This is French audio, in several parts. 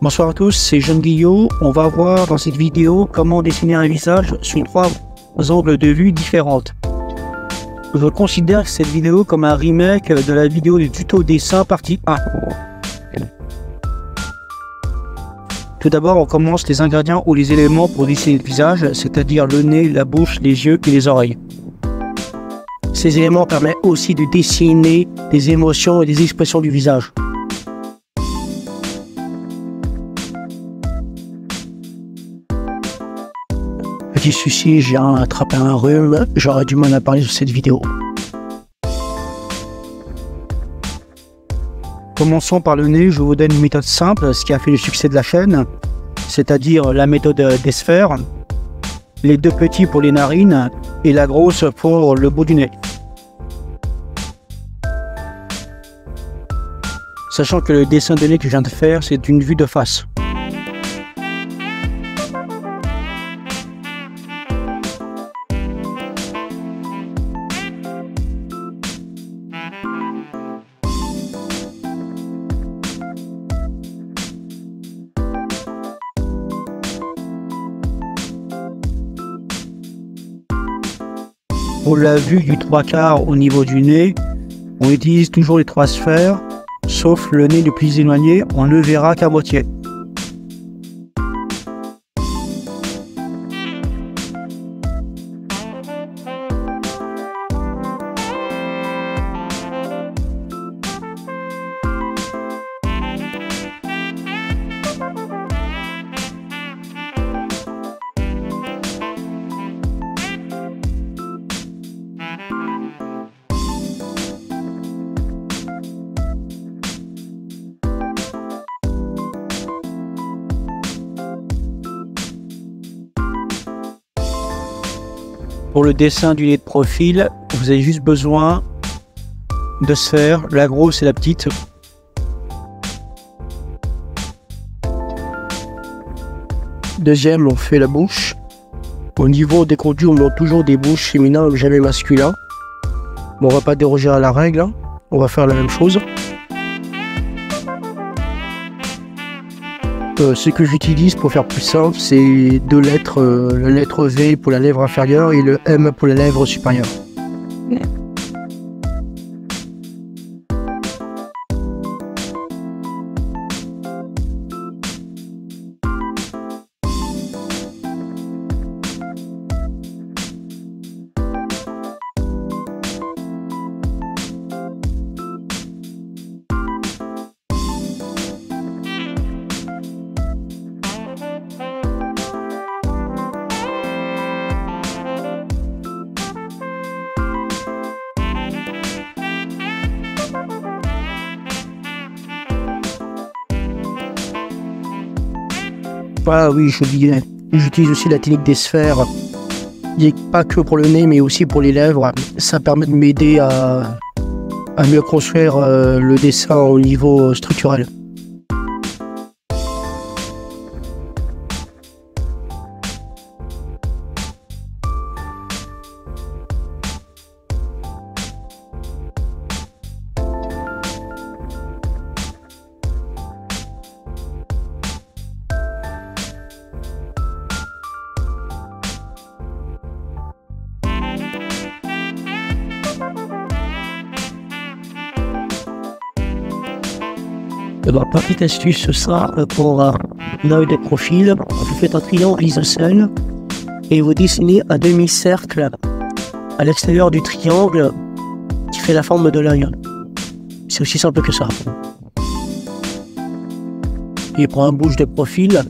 Bonsoir à tous, c'est Jean Guillot. On va voir dans cette vidéo comment dessiner un visage sous 3 angles de vue différentes. Je considère cette vidéo comme un remake de la vidéo du tuto dessin partie 1. Tout d'abord, on commence les ingrédients ou les éléments pour dessiner le visage, c'est-à-dire le nez, la bouche, les yeux et les oreilles. Ces éléments permettent aussi de dessiner des émotions et des expressions du visage. Petit souci, j'ai attrapé un rhume, j'aurais du mal à parler sur cette vidéo. Commençons par le nez, je vous donne une méthode simple, ce qui a fait le succès de la chaîne, c'est-à-dire la méthode des sphères, les 2 petits pour les narines et la grosse pour le bout du nez. Sachant que le dessin de nez que je viens de faire, c'est une vue de face. Pour la vue du 3/4 au niveau du nez, on utilise toujours les 3 sphères, sauf le nez le plus éloigné, on ne verra qu'à moitié. Pour le dessin du nez de profil, vous avez juste besoin de sphères, la grosse et la petite. Deuxième, on fait la bouche. Au niveau des contours, on montre toujours des bouches féminines, jamais masculins. Bon, on va pas déroger à la règle, hein. On va faire la même chose. Ce que j'utilise pour faire plus simple, c'est 2 lettres, la lettre V pour la lèvre inférieure et le M pour la lèvre supérieure. Ah oui, j'utilise aussi la technique des sphères, et pas que pour le nez mais aussi pour les lèvres. Ça permet de m'aider à mieux construire le dessin au niveau structurel. Ma petite astuce, ce sera pour l'œil de profil. Vous faites un triangle isocèle et vous dessinez un demi-cercle à l'extérieur du triangle qui fait la forme de l'œil. C'est aussi simple que ça. Et pour un bouche de profil,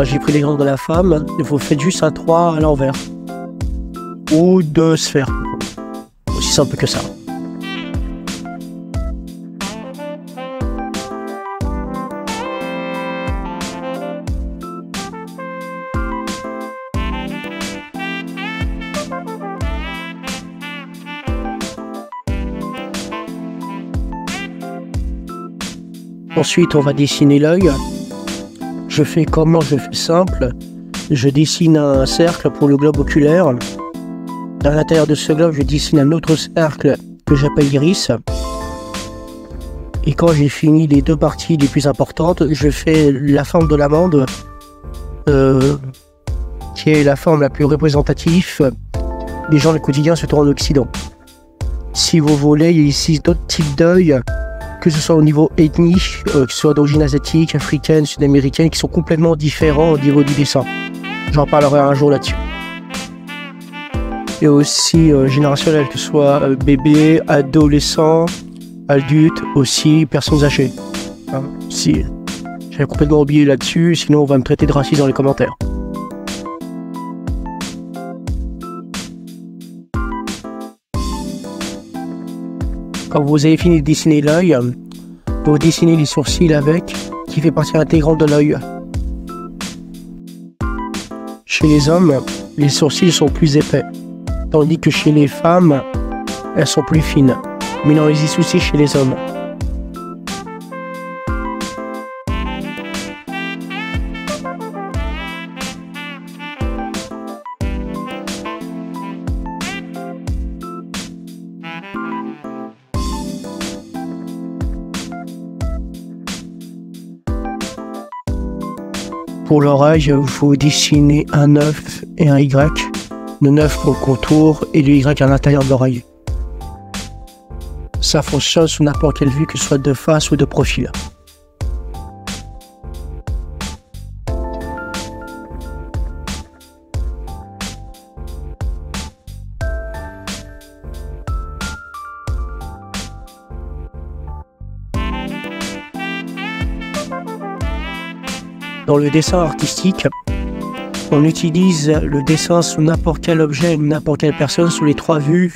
j'ai pris l'exemple de la femme, vous faites juste un 3 à l'envers. Ou 2 sphères. Aussi simple que ça. Ensuite, on va dessiner l'œil. Je fais comment? Je fais simple. Je dessine un cercle pour le globe oculaire. À l'intérieur de ce globe, je dessine un autre cercle que j'appelle iris. Et quand j'ai fini les 2 parties les plus importantes, je fais la forme de l'amande, qui est la forme la plus représentative des gens du quotidien, surtout en Occident. Si vous voulez, il y a ici d'autres types d'œils, que ce soit au niveau ethnique, que ce soit d'origine asiatique, africaine, sud-américaine, qui sont complètement différents au niveau du dessin. J'en parlerai un jour là-dessus. Et aussi générationnel, que ce soit bébé, adolescent, adulte, aussi personnes âgées. Si j'avais complètement oublié là-dessus, sinon on va me traiter de raciste dans les commentaires. Quand vous avez fini de dessiner l'œil, vous dessinez les sourcils avec, qui fait partie intégrante de l'œil. Chez les hommes, les sourcils sont plus épais, tandis que chez les femmes, elles sont plus fines. Mais il en existe aussi chez les hommes. Pour l'oreille, il faut dessiner un 9 et un Y. Le 9 pour le contour et le Y à l'intérieur de l'oreille. Ça fonctionne sous n'importe quelle vue, que ce soit de face ou de profil. Dans le dessin artistique, on utilise le dessin sous n'importe quel objet ou n'importe quelle personne sous les 3 vues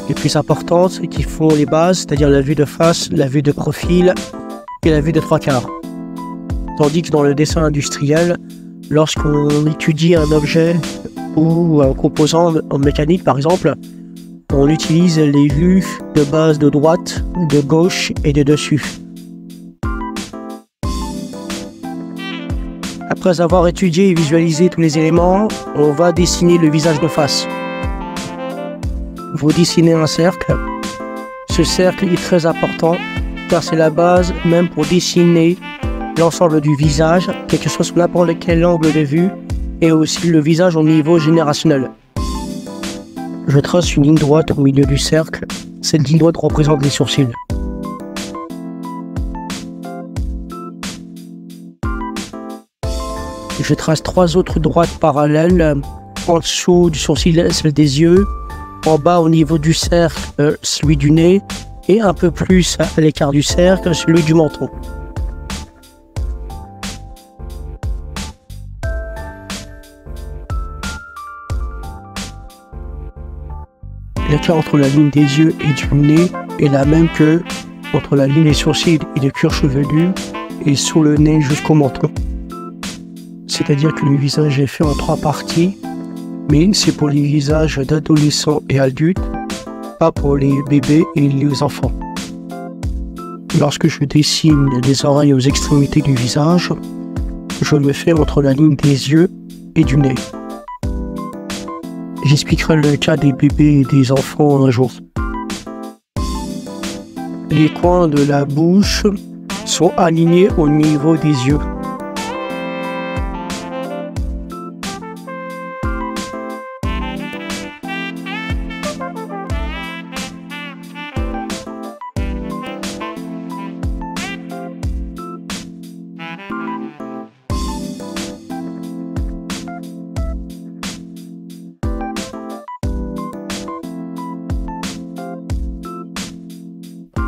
les plus importantes qui font les bases, c'est-à-dire la vue de face, la vue de profil et la vue de 3/4. Tandis que dans le dessin industriel, lorsqu'on étudie un objet ou un composant en mécanique par exemple, on utilise les vues de base de droite, de gauche et de dessus. Après avoir étudié et visualisé tous les éléments, on va dessiner le visage de face. Vous dessinez un cercle. Ce cercle est très important car c'est la base même pour dessiner l'ensemble du visage, quel que soit sous n'importe quel angle de vue, et aussi le visage au niveau générationnel. Je trace une ligne droite au milieu du cercle. Cette ligne droite représente les sourcils. Je trace 3 autres droites parallèles. En dessous du sourcil, celle des yeux. En bas, au niveau du cercle, celui du nez. Et un peu plus à l'écart du cercle, celui du menton. L'écart entre la ligne des yeux et du nez est la même que entre la ligne des sourcils et du cuir chevelu et sous le nez jusqu'au menton. C'est-à-dire que le visage est fait en 3 parties, mais c'est pour les visages d'adolescents et adultes, pas pour les bébés et les enfants. Lorsque je dessine les oreilles aux extrémités du visage, je le fais entre la ligne des yeux et du nez. J'expliquerai le cas des bébés et des enfants un jour. Les coins de la bouche sont alignés au niveau des yeux.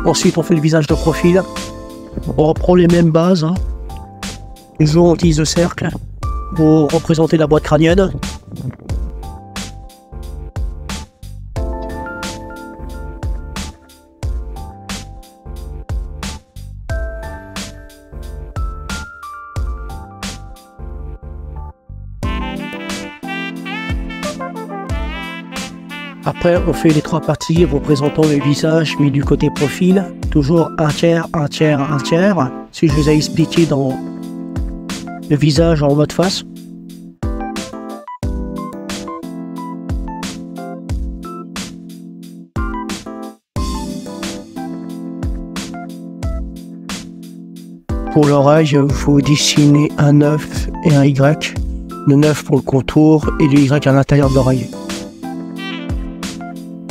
Ensuite, on fait le visage de profil. On reprend les mêmes bases. Toujours, on utilise le cercle pour représenter la boîte crânienne. Après, on fait les 3 parties représentant le visage mis du côté profil, toujours un tiers, un tiers, un tiers, si je vous ai expliqué dans le visage en mode face. Pour l'oreille, vous dessinez un œuf et un Y. Le 9 pour le contour et le Y à l'intérieur de l'oreille.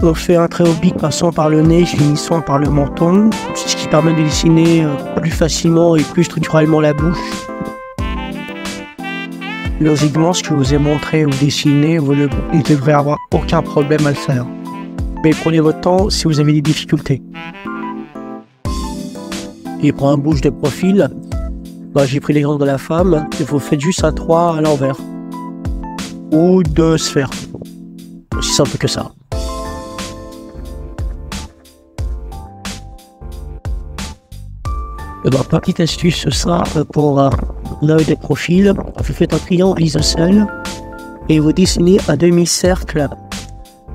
On fait un trait oblique passant par le nez, finissant par le menton, ce qui permet de dessiner plus facilement et plus structurellement la bouche. Logiquement, ce que je vous ai montré ou dessiné, vous ne devrez avoir aucun problème à le faire. Mais prenez votre temps si vous avez des difficultés. Et pour un bouche de profil, j'ai pris l'exemple de la femme, et vous faites juste un 3 à l'envers. Ou 2 sphères. Aussi simple que ça. Ma petite astuce, ce sera pour l'œil de profil. Vous faites un triangle isocèle et vous dessinez un demi-cercle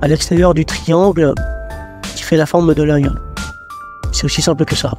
à l'extérieur du triangle qui fait la forme de l'œil. C'est aussi simple que ça.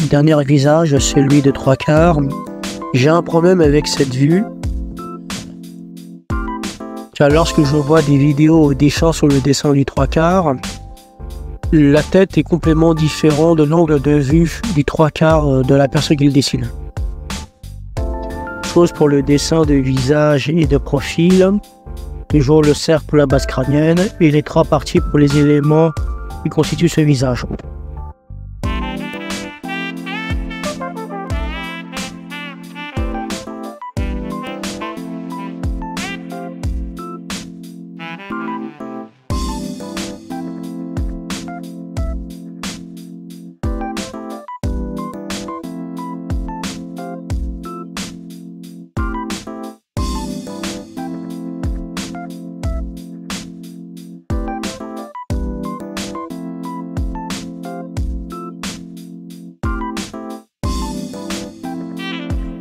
Dernier visage, celui de 3/4. J'ai un problème avec cette vue. Car lorsque je vois des vidéos des gens sur le dessin du 3/4, la tête est complètement différente de l'angle de vue du 3/4 de la personne qui le dessine. Chose pour le dessin de visage et de profil. Toujours le cercle pour la base crânienne et les 3 parties pour les éléments qui constituent ce visage.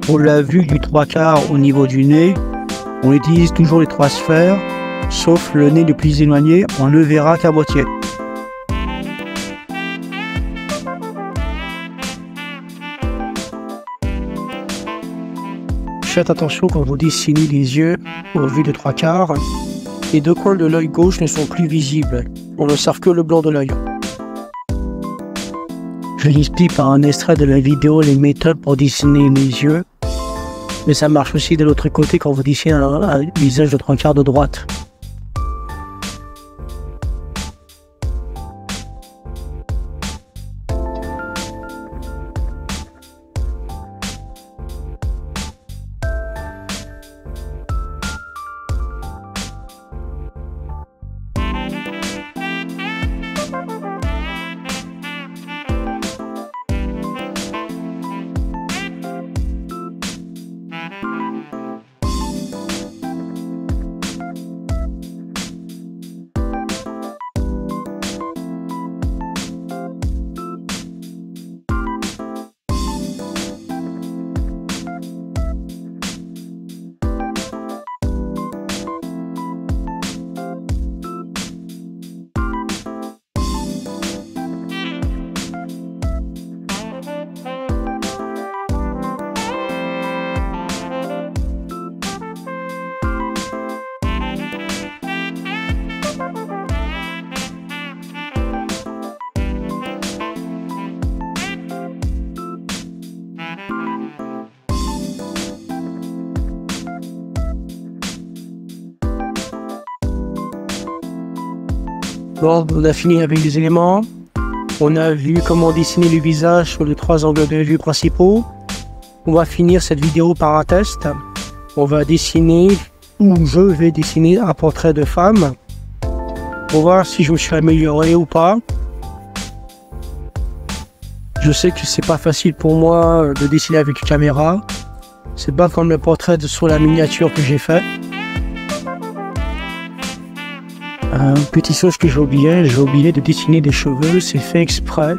Pour la vue du 3/4 au niveau du nez, on utilise toujours les 3 sphères, sauf le nez le plus éloigné, on ne le verra qu'à moitié. Faites attention quand vous dessinez les yeux aux vues de 3/4. Les 2 coins de l'œil gauche ne sont plus visibles, on n'observe que le blanc de l'œil. Je l'explique par un extrait de la vidéo les méthodes pour dessiner les yeux. Mais ça marche aussi de l'autre côté quand vous dessinez un visage de 3/4 de droite. Bon, on a fini avec les éléments. On a vu comment dessiner le visage sur les 3 angles de vue principaux. On va finir cette vidéo par un test. On va dessiner, ou je vais dessiner un portrait de femme pour voir si je me suis amélioré ou pas. Je sais que c'est pas facile pour moi de dessiner avec une caméra. C'est pas comme le portrait sur la miniature que j'ai fait. Petite chose que j'ai oublié de dessiner des cheveux, c'est fait exprès.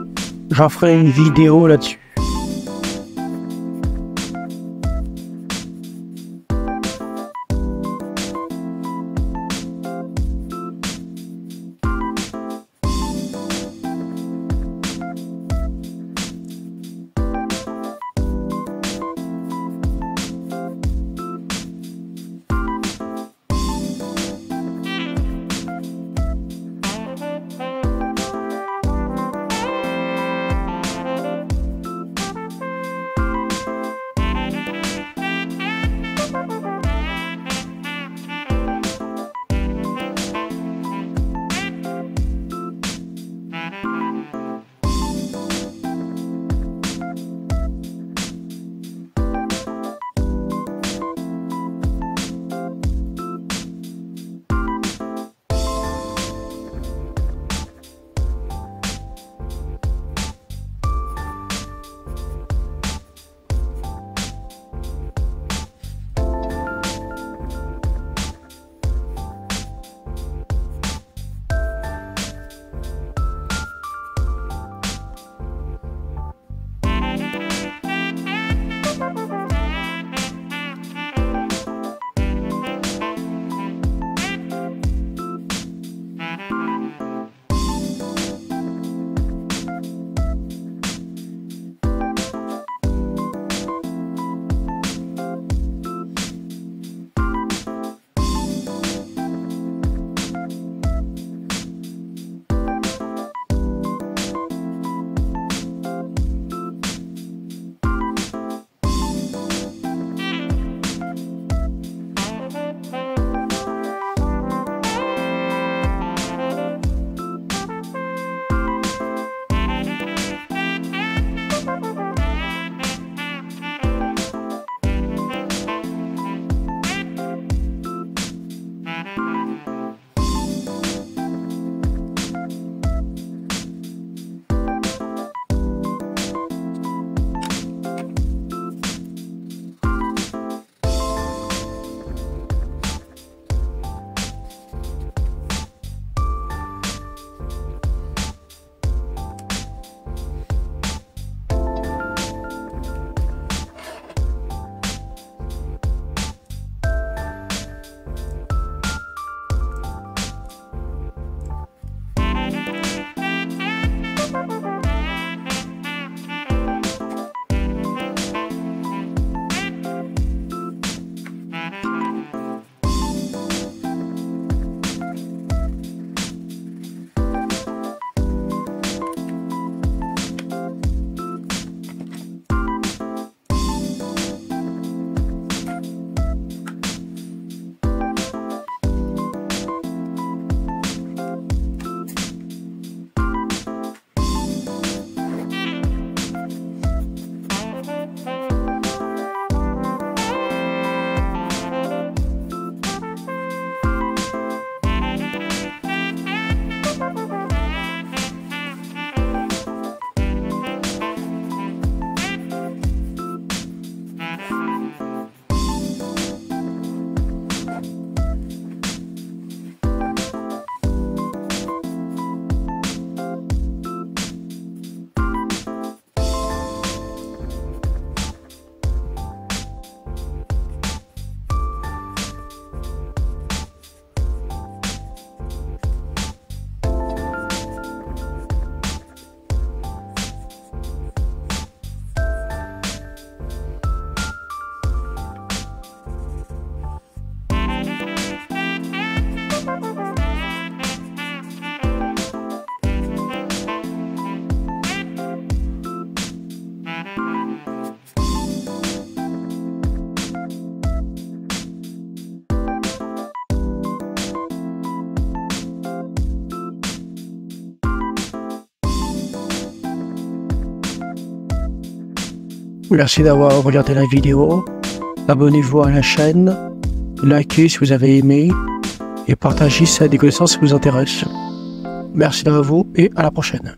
J'en ferai une vidéo là-dessus. Merci d'avoir regardé la vidéo. Abonnez-vous à la chaîne, likez si vous avez aimé et partagez si ça a des connaissances qui vous intéressent. Merci à vous et à la prochaine.